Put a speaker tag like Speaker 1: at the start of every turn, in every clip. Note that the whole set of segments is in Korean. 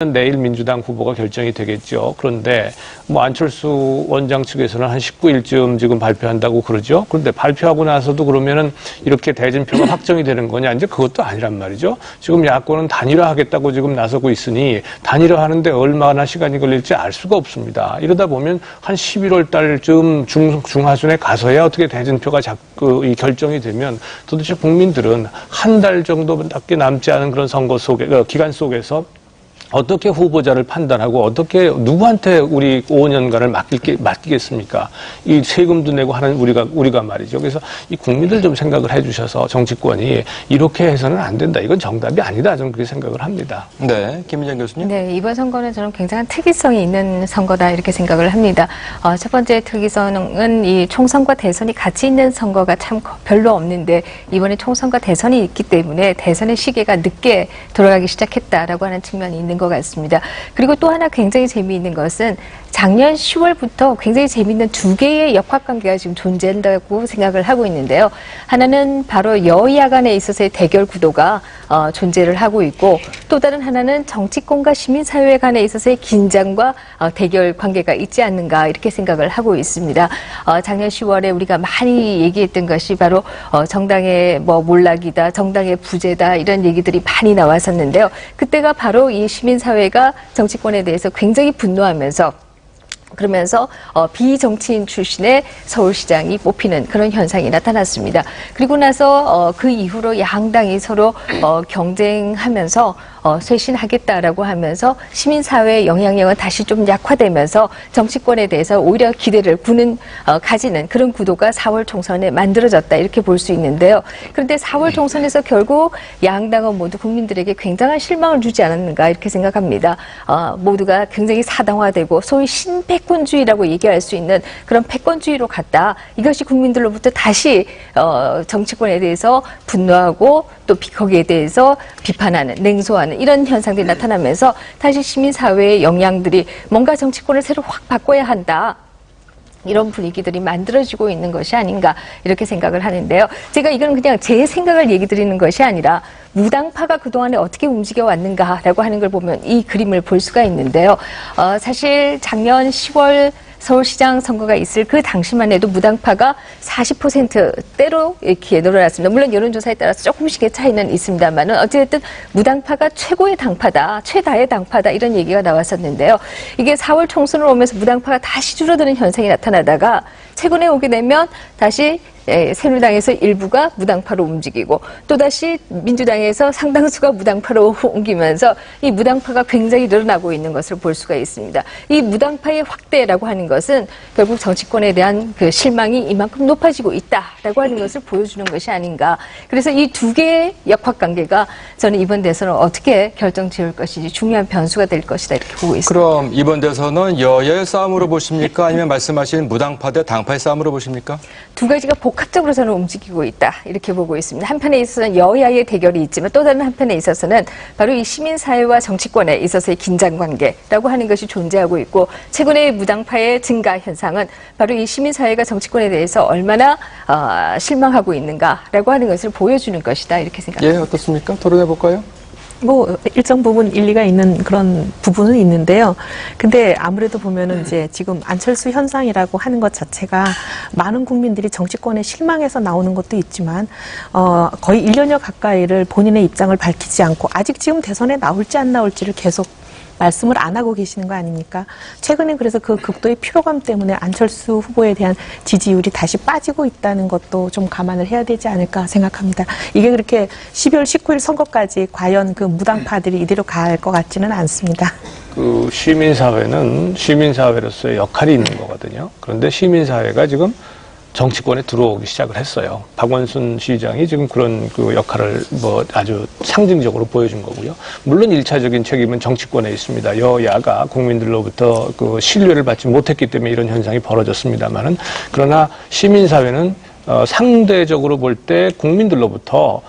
Speaker 1: 내일 민주당 후보가 결정이 되겠죠. 그런데 뭐 안철수 원장 측에서는 한 19일쯤 지금 발표한다고 그러죠. 그런데 발표하고 나서도 그러면은 이렇게 대진표가 확정이 되는 거냐? 이제 그것도 아니란 말이죠. 지금 야권은 단일화하겠다고 지금 나서고 있으니 단일화하는데 얼마나 시간이 걸릴지 알 수가 없습니다. 이러다 보면 한 11월 달쯤 중하순에 가서야 어떻게 대진표가 이 결정이 되면 도대체 국민들은 한 달 정도밖에 남지 않은 그런 선거 속에 기간 속에서 어떻게 후보자를 판단하고 어떻게 누구한테 우리 5년간을 맡기겠습니까? 이 세금도 내고 하는 우리가 말이죠. 그래서 이 국민들 좀 생각을 해주셔서 정치권이 이렇게 해서는 안 된다. 이건 정답이 아니다. 저는 그렇게 생각을 합니다.
Speaker 2: 네, 김민정 교수님.
Speaker 3: 네, 이번 선거는 저는 굉장한 특이성이 있는 선거다 이렇게 생각을 합니다. 첫 번째 특이성은 이 총선과 대선이 같이 있는 선거가 참 별로 없는데 이번에 총선과 대선이 있기 때문에 대선의 시계가 늦게 돌아가기 시작했다라고 하는 측면이 있는 것 같습니다. 그리고 또 하나 굉장히 재미있는 것은 작년 10월부터 굉장히 재미있는 두 개의 역학관계가 지금 존재한다고 생각을 하고 있는데요. 하나는 바로 여야 간에 있어서의 대결 구도가 존재를 하고 있고 또 다른 하나는 정치권과 시민사회 간에 있어서의 긴장과 대결 관계가 있지 않는가 이렇게 생각을 하고 있습니다. 작년 10월에 우리가 많이 얘기했던 것이 바로 정당의 몰락이다, 정당의 부재다 이런 얘기들이 많이 나왔었는데요. 그때가 바로 이 시민사회가 정치권에 대해서 굉장히 분노하면서 그러면서 비정치인 출신의 서울시장이 뽑히는 그런 현상이 나타났습니다. 그리고 나서 그 이후로 양당이 서로 경쟁하면서 쇄신하겠다라고 하면서 시민사회의 영향력은 다시 좀 약화되면서 정치권에 대해서 오히려 기대를 가지는 그런 구도가 4월 총선에 만들어졌다 이렇게 볼 수 있는데요. 그런데 4월 총선에서 결국 양당은 모두 국민들에게 굉장한 실망을 주지 않았는가 이렇게 생각합니다. 모두가 굉장히 사당화되고 소위 신패권주의라고 얘기할 수 있는 그런 패권주의로 갔다. 이것이 국민들로부터 다시 정치권에 대해서 분노하고 또 거기에 대해서 비판하는, 냉소하는 이런 현상들이 나타나면서 다시 시민사회의 영향들이 뭔가 정치권을 새로 확 바꿔야 한다. 이런 분위기들이 만들어지고 있는 것이 아닌가 이렇게 생각을 하는데요. 제가 이건 그냥 제 생각을 얘기 드리는 것이 아니라 무당파가 그동안에 어떻게 움직여 왔는가라고 하는 걸 보면 이 그림을 볼 수가 있는데요. 사실 작년 10월 서울시장 선거가 있을 그 당시만 해도 무당파가 40%대로 이렇게 늘어났습니다. 물론 여론조사에 따라서 조금씩의 차이는 있습니다만 어쨌든 무당파가 최고의 당파다, 최다의 당파다 이런 얘기가 나왔었는데요. 이게 4월 총선을 오면서 무당파가 다시 줄어드는 현상이 나타나다가 최근에 오게 되면 다시 새누리당에서 일부가 무당파로 움직이고 또다시 민주당에서 상당수가 무당파로 옮기면서 이 무당파가 굉장히 늘어나고 있는 것을 볼 수가 있습니다. 이 무당파의 확대라고 하는 것은 결국 정치권에 대한 그 실망이 이만큼 높아지고 있다라고 하는 것을 보여주는 것이 아닌가. 그래서 이 두 개의 역학관계가 저는 이번 대선을 어떻게 결정 지을 것인지 중요한 변수가 될 것이다 이렇게 보고 있습니다.
Speaker 2: 그럼 이번 대선은 여야의 싸움으로 보십니까? 아니면 말씀하신 무당파 대 당파의 싸움으로 보십니까?
Speaker 3: 두 가지가 복합적으로 저는 움직이고 있다 이렇게 보고 있습니다. 한편에 있어서는 여야의 대결이 있지만 또 다른 한편에 있어서는 바로 이 시민사회와 정치권에 있어서의 긴장관계라고 하는 것이 존재하고 있고 최근의 무당파의 증가 현상은 바로 이 시민사회가 정치권에 대해서 얼마나 실망하고 있는가라고 하는 것을 보여주는 것이다 이렇게 생각합니다.
Speaker 2: 예, 어떻습니까? 토론해볼까요?
Speaker 4: 일정 부분 일리가 있는 그런 부분은 있는데요. 근데 아무래도 보면은 이제 지금 안철수 현상이라고 하는 것 자체가 많은 국민들이 정치권에 실망해서 나오는 것도 있지만, 거의 1년여 가까이를 본인의 입장을 밝히지 않고 아직 지금 대선에 나올지 안 나올지를 계속 말씀을 안 하고 계시는 거 아닙니까? 최근에 그래서 그 극도의 피로감 때문에 안철수 후보에 대한 지지율이 다시 빠지고 있다는 것도 좀 감안을 해야 되지 않을까 생각합니다. 이게 그렇게 12월 19일 선거까지 과연 그 무당파들이 이대로 갈 것 같지는 않습니다.
Speaker 1: 그 시민사회는 시민사회로서의 역할이 있는 거거든요. 그런데 시민사회가 지금 정치권에 들어오기 시작을 했어요. 박원순 시장이 지금 그런 그 역할을 아주 상징적으로 보여준 거고요. 물론 1차적인 책임은 정치권에 있습니다. 여야가 국민들로부터 그 신뢰를 받지 못했기 때문에 이런 현상이 벌어졌습니다만은 그러나 시민사회는 상대적으로 볼 때 국민들로부터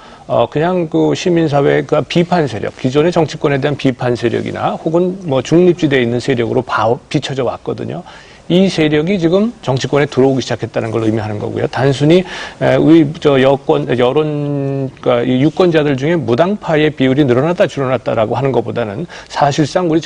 Speaker 1: 그냥 그 시민사회가 비판 세력, 기존의 정치권에 대한 비판 세력이나 혹은 뭐 중립지대에 있는 세력으로 비춰져 왔거든요. 이 세력이 지금 정치권에 들어오기 시작했다는 걸 의미하는 거고요. 단순히 그러니까 유권자들 중에 무당파의 비율이 늘어났다 줄어났다라고 하는 것보다는 사실상 우리